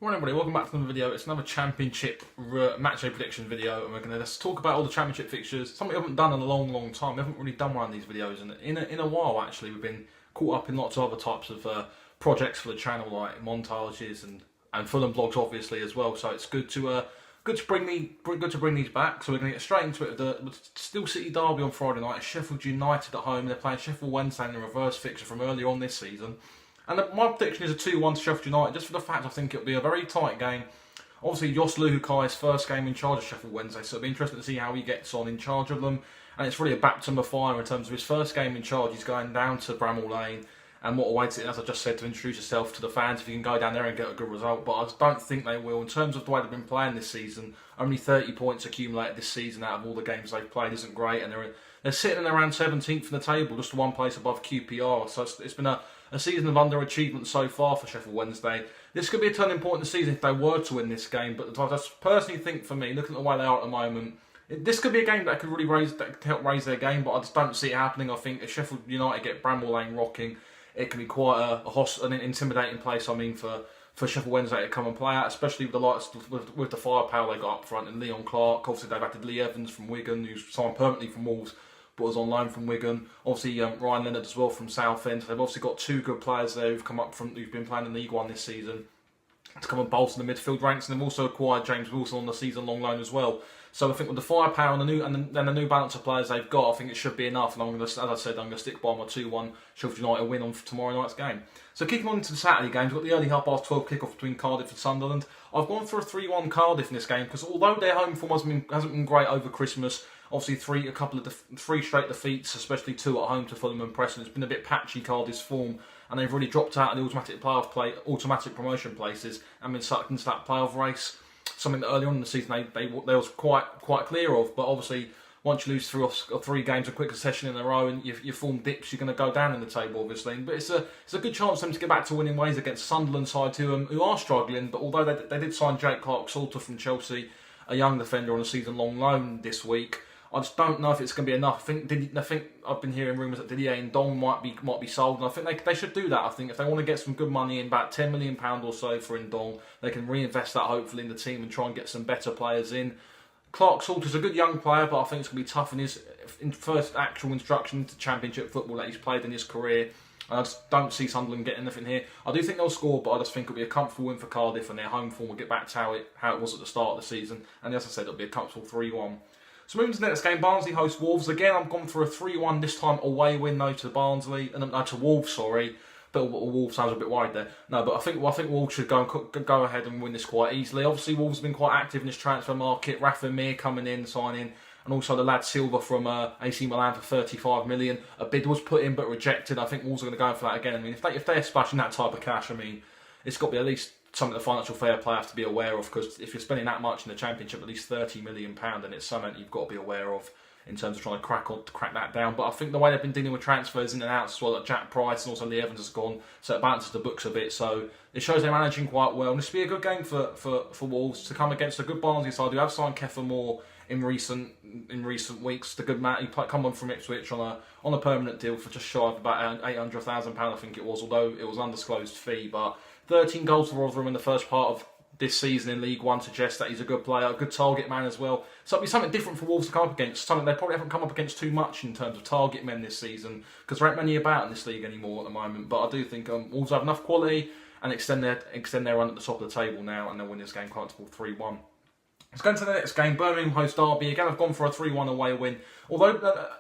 Right, everybody, welcome back to another video. It's another championship match day prediction video, and we're going to talk about all the championship fixtures. Something we haven't done in a long time. We haven't really done one of these videos in a while. Actually, we've been caught up in lots of other types of projects for the channel, like montages and Fulham vlogs, obviously as well. So it's good to bring these back. So we're going to get straight into it. The Steel City derby on Friday night. Sheffield United at home. They're playing Sheffield Wednesday in the reverse fixture from earlier on this season. And my prediction is a 2-1 to Sheffield United, just for the fact I think it'll be a very tight game. Obviously, Jos Luhukai's first game in charge of Sheffield Wednesday, so it'll be interesting to see how he gets on in charge of them. And it's really a baptism of fire in terms of his first game in charge. He's going down to Bramall Lane, and what awaits it, as I just said, to introduce yourself to the fans if you can go down there and get a good result. But I just don't think they will. In terms of the way they've been playing this season, only 30 points accumulated this season out of all the games they've played isn't great, and they're sitting around 17th in the table, just one place above QPR. So it's been a season of underachievement so far for Sheffield Wednesday. This could be a turning point in the season if they were to win this game, but I just personally think, for me, looking at the way they are at the moment, this could be a game that could really help raise their game, but I just don't see it happening. I think if Sheffield United get Bramall Lane rocking, it can be quite an intimidating place, for Sheffield Wednesday to come and play at, especially with the likes with the firepower they got up front, and Leon Clark. Obviously, they've added Lee Evans from Wigan, who's signed permanently from Wolves, but was on loan from Wigan. Obviously, Ryan Leonard as well from Southend. They've obviously got two good players there who've who've been playing in League One this season to come and bolster the midfield ranks, and they've also acquired James Wilson on the season-long loan as well. So I think with the firepower and the new balance of players they've got, I think it should be enough. And I'm going to, as I said, I'm going to stick by my 2-1 Sheffield United win on tomorrow night's game. So kicking on into the Saturday games, we've got the early 12:30 kickoff between Cardiff and Sunderland. I've gone for a 3-1 Cardiff in this game because although their home form hasn't been great over Christmas, obviously three straight defeats, especially 2 at home to Fulham and Preston. It's been a bit patchy, Cardiff's form, and they've really dropped out of the automatic promotion places and been sucked into that playoff race. Something that early on in the season they was quite clear of, but obviously once you lose three games in quick succession in a row and your form dips, you're going to go down in the table, obviously. But it's a good chance for them to get back to winning ways against Sunderland side who are struggling. But although they did sign Jake Clark-Salter from Chelsea, a young defender on a season-long loan this week, I just don't know if it's going to be enough. I think I've been hearing rumours that Didier Ndong might be sold, and I think they should do that. I think if they want to get some good money in, about £10 million or so for Ndong, they can reinvest that hopefully in the team and try and get some better players in. Clark-Salter's a good young player, but I think it's going to be tough in his first actual introduction to Championship football that he's played in his career. And I just don't see Sunderland getting anything here. I do think they'll score, but I just think it'll be a comfortable win for Cardiff, and their home form will get back to how it was at the start of the season. And as I said, it'll be a comfortable 3-1. So moving to the next game, Barnsley host Wolves. Again, I've gone for a 3-1, this time away win though to to Wolves, sorry. But Wolves sounds a bit worried there. No, but I think Wolves should go ahead and win this quite easily. Obviously, Wolves have been quite active in this transfer market. Rafa Mir coming in, signing, and also the lad Silva from AC Milan for 35 million. A bid was put in but rejected. I think Wolves are going to go for that again. I mean, if they're splashing that type of cash, I mean, it's got to be at least something the financial fair play have to be aware of, because if you're spending that much in the Championship, at least £30 million, then it's something you've got to be aware of in terms of trying to crack that down. But I think the way they've been dealing with transfers in and out as well, like Jack Price and also Lee Evans has gone, so it balances the books a bit. So it shows they're managing quite well. And this will be a good game for Wolves to come against a good Barnsley side who have signed Keffer Moore in recent weeks. The good man, he come on from Ipswich on a permanent deal for just shy of about £800,000, I think it was, although it was an undisclosed fee. But 13 goals for Rotherham in the first part of this season in League One suggests that he's a good player, a good target man as well. So it'll be something different for Wolves to come up against. Something they probably haven't come up against too much in terms of target men this season, because there aren't many about in this league anymore at the moment. But I do think Wolves have enough quality and extend their run at the top of the table now, and they'll win this game comfortable 3-1. Let's go into the next game, Birmingham host Derby. Again, I've gone for a 3-1 away win. Although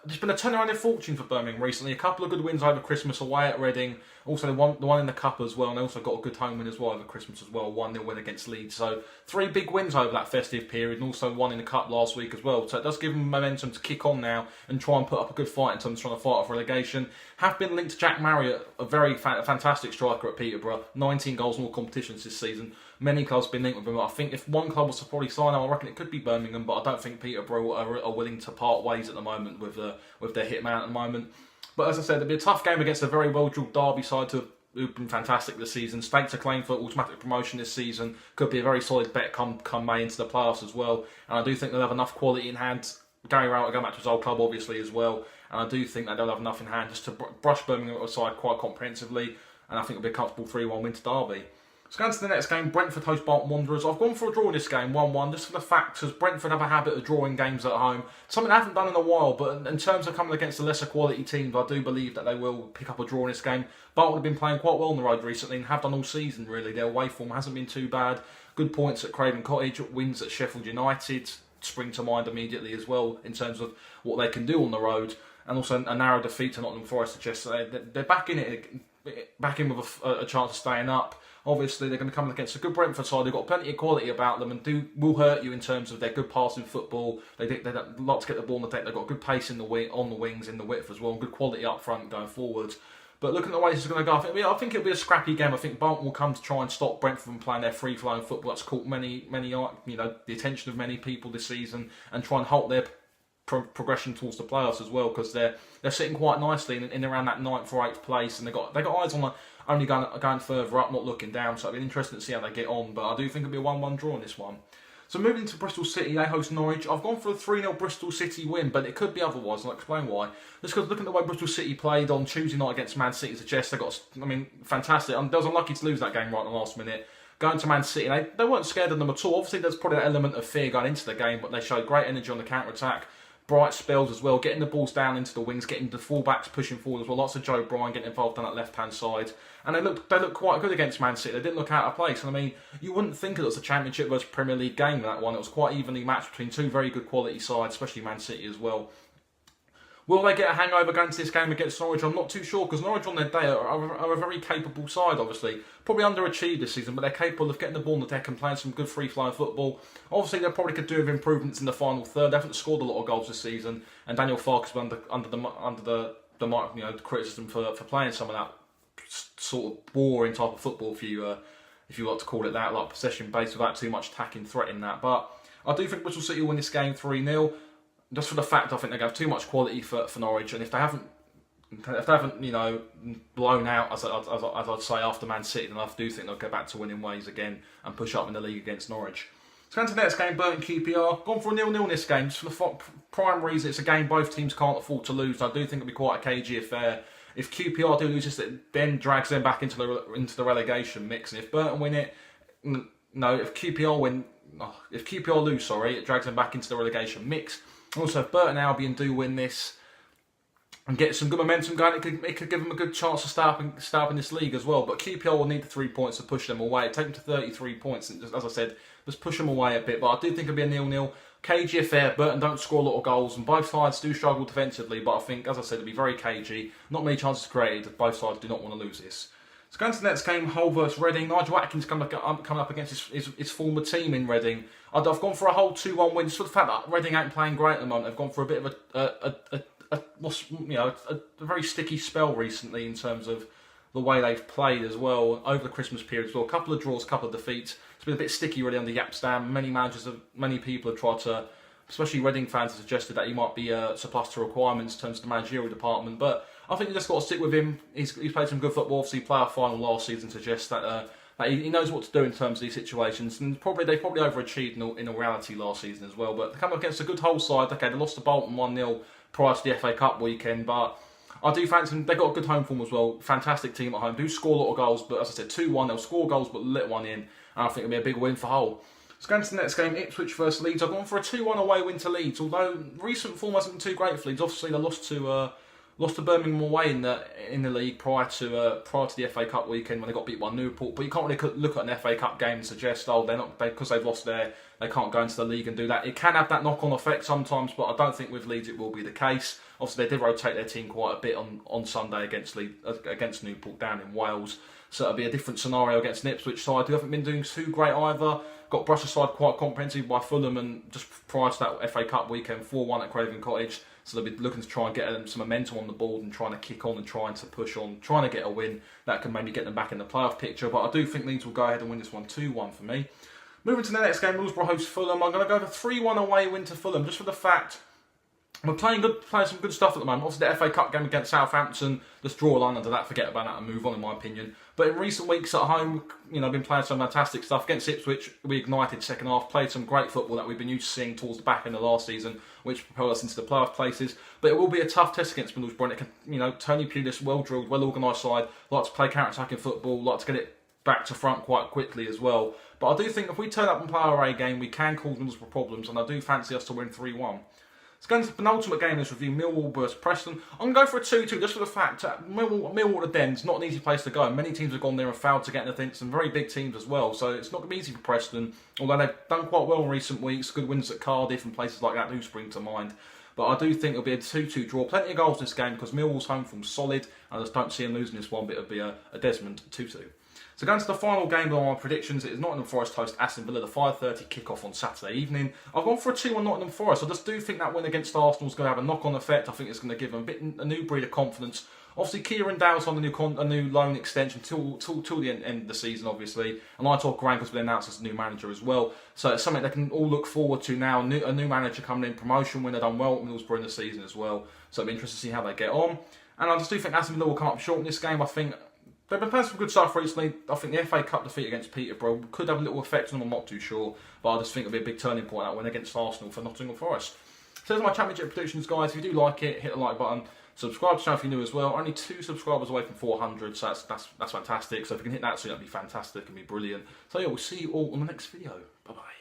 there's been a turnaround in fortune for Birmingham recently. A couple of good wins over Christmas away at Reading. Also the one in the Cup as well. And they also got a good home win as well over Christmas as well. 1-0 win against Leeds. So 3 big wins over that festive period. And also one in the Cup last week as well. So it does give them momentum to kick on now and try and put up a good fight in terms of trying to fight off relegation. Have been linked to Jack Marriott, a very fantastic striker at Peterborough. 19 goals in all competitions this season. Many clubs have been linked with him. I think if one club was to probably sign him, I reckon it could be Birmingham, but I don't think Peterborough are willing to part ways at the moment with their hitman at the moment. But as I said, it'll be a tough game against a very well-drilled Derby side who've been fantastic this season. Staked a claim for automatic promotion this season. Could be a very solid bet come May into the playoffs as well. And I do think they'll have enough quality in hand. Gary Rowett will go back to his old club, obviously, as well. And I do think that they'll have enough in hand just to brush Birmingham aside quite comprehensively. And I think it'll be a comfortable 3-1 win to Derby. Let's go on to the next game. Brentford host Bolton Wanderers. I've gone for a draw in this game, 1-1, just for the fact that Brentford have a habit of drawing games at home. Something I haven't done in a while, but in terms of coming against the lesser quality teams, I do believe that they will pick up a draw in this game. Bolton have been playing quite well on the road recently and have done all season, really. Their away form hasn't been too bad. Good points at Craven Cottage, wins at Sheffield United spring to mind immediately as well in terms of what they can do on the road. And also a narrow defeat to Nottingham Forest suggests that they're back in with a chance of staying up. Obviously, they're going to come against a good Brentford side. They've got plenty of quality about them and will hurt you in terms of their good passing football. They like to get the ball on the deck. They've got good pace on the wings, in the width as well, and good quality up front going forward. But looking at the way this is going to go, I think it'll be a scrappy game. I think Bolton will come to try and stop Brentford from playing their free-flowing football. That's caught the attention of many people this season, and try and halt their progression towards the playoffs as well, because they're sitting quite nicely in around that 9th or 8th place, and they got eyes on only going further up, not looking down. So it'll be interesting to see how they get on. But I do think it'll be a 1-1 draw in this one. So moving to Bristol City, they host Norwich. I've gone for a 3-0 Bristol City win, but it could be otherwise, and I'll explain why. Just because looking at the way Bristol City played on Tuesday night against Man City suggests they got, fantastic. They was unlucky to lose that game right in the last minute. Going to Man City, they weren't scared of them at all. Obviously, there's probably an element of fear going into the game, but they showed great energy on the counter-attack. Bright spells as well, getting the balls down into the wings, getting the full-backs pushing forward as well. Lots of Joe Bryan getting involved on that left-hand side. And they looked quite good against Man City. They didn't look out of place. And you wouldn't think it was a Championship versus Premier League game, that one. It was quite evenly matched between two very good quality sides, especially Man City as well. Will they get a hangover going to this game against Norwich? I'm not too sure, because Norwich on their day are a very capable side, obviously. Probably underachieved this season, but they're capable of getting the ball on the deck and playing some good free-flowing football. Obviously, they probably could do with improvements in the final third. They haven't scored a lot of goals this season, and Daniel Farke has been under the criticism for playing some of that sort of boring type of football, if you like to call it that, like possession-based without too much attacking threat in that. But I do think Bristol City will win this game 3-0. Just for the fact I think they have too much quality for Norwich, and if they haven't blown out as I'd say after Man City, then I do think they'll go back to winning ways again and push up in the league against Norwich. Let's go on to the next game, Burton QPR. Gone for a 0-0 in this game, just for the prime reason it's a game both teams can't afford to lose. I do think it'll be quite a cagey affair. If QPR do lose this, it then drags them back into the relegation mix, and if Burton win it, if QPR lose, it drags them back into the relegation mix. Also, if Burton Albion do win this and get some good momentum going, it could give them a good chance to start up in this league as well. But QPR will need the 3 points to push them away. Take them to 33 points, and as I said, just push them away a bit. But I do think it'll be a 0-0. Cagey affair. Burton don't score a lot of goals, and both sides do struggle defensively. But I think, as I said, it'll be very cagey. Not many chances created. Both sides do not want to lose this. Let's go into the next game, Hull vs Reading. Nigel Atkins coming up against his former team in Reading. I've gone for a whole 2-1 win, just for the fact that Reading ain't playing great at the moment. They've gone for a bit of a very sticky spell recently in terms of the way they've played as well over the Christmas period as well. A couple of draws, a couple of defeats. It's been a bit sticky really under Yapstam. Many people have tried to, especially Reading fans, have suggested that he might be surplus to requirements in terms of the managerial department. But I think you just got to stick with him. He's played some good football. Obviously, playoff final last season suggests that he knows what to do in terms of these situations. And they probably overachieved in all reality last season as well. But they come up against a good Hull side. Okay, they lost to Bolton 1-0 prior to the FA Cup weekend, but I do fancy them. They've got a good home form as well. Fantastic team at home. Do score a lot of goals, but as I said, 2-1. They'll score goals, but let one in. And I think it'll be a big win for Hull. Let's go into the next game, Ipswich vs Leeds. I've gone for a 2-1 away win to Leeds, although recent form hasn't been too great for Leeds. Obviously, they lost to Birmingham away in the league prior to the FA Cup weekend when they got beat by Newport. But you can't really look at an FA Cup game and suggest, because they've lost there, they can't go into the league and do that. It can have that knock-on effect sometimes, but I don't think with Leeds it will be the case. Obviously, they did rotate their team quite a bit on Sunday against Newport down in Wales. So it'll be a different scenario against an Ipswich side who haven't been doing too great either. Got brushed aside quite comprehensively by Fulham, and just prior to that FA Cup weekend, 4-1 at Craven Cottage. So they'll be looking to try and get some momentum on the board and trying to kick on and trying to push on, trying to get a win that can maybe get them back in the playoff picture. But I do think Leeds will go ahead and win this one 2-1 for me. Moving to the next game, Middlesbrough host Fulham. I'm going to go for 3-1 away win to Fulham, just for the fact we're playing some good stuff at the moment. Obviously, the FA Cup game against Southampton, just draw a line under that, forget about that and move on, in my opinion. But in recent weeks at home, I've been playing some fantastic stuff. Against Ipswich, we ignited second half, played some great football that we've been used to seeing towards the back end of last season, which propelled us into the playoff places. But it will be a tough test against Middlesbrough. It can, Tony Pulis, well-drilled, well-organised side, like to play counter-attacking football, like to get it back to front quite quickly as well. But I do think if we turn up and play our A game, we can cause Middlesbrough problems, and I do fancy us to win 3-1. Let's go into the penultimate game in this review, Millwall versus Preston. I'm going to go for a 2-2 just for the fact that Millwall at the Den's not an easy place to go. Many teams have gone there and failed to get anything, some very big teams as well, so it's not going to be easy for Preston, although they've done quite well in recent weeks. Good wins at Cardiff and places like that do spring to mind. But I do think it'll be a 2-2 draw. Plenty of goals in this game because Millwall's home from solid, and I just don't see them losing this one, but it'll be a Desmond 2-2. So going to the final game of my predictions, it is Nottingham Forest host Aston Villa, the 5:30 kickoff on Saturday evening. I've gone for a 2-1 Nottingham Forest. I just do think that win against Arsenal is going to have a knock-on effect. I think it's going to give them a new breed of confidence. Obviously, Kieran Dow's on a new loan extension till the end of the season, obviously. And I talk Graham has been announced as a new manager as well. So it's something they can all look forward to now. A new manager coming in, promotion when they've done well at Middlesbrough in the season as well. So it'll be interesting to see how they get on. And I just do think Aston Villa will come up short in this game. I think they've been playing some good stuff recently. I think the FA Cup defeat against Peterborough could have a little effect on them, I'm not too sure. But I just think it'll be a big turning point, that win against Arsenal for Nottingham Forest. So there's my championship predictions, guys. If you do like it, hit the like button. Subscribe to the channel if you're new as well. Only 2 subscribers away from 400, so that's fantastic. So if you can hit that soon, that'd be fantastic and be brilliant. So yeah, we'll see you all on the next video. Bye-bye.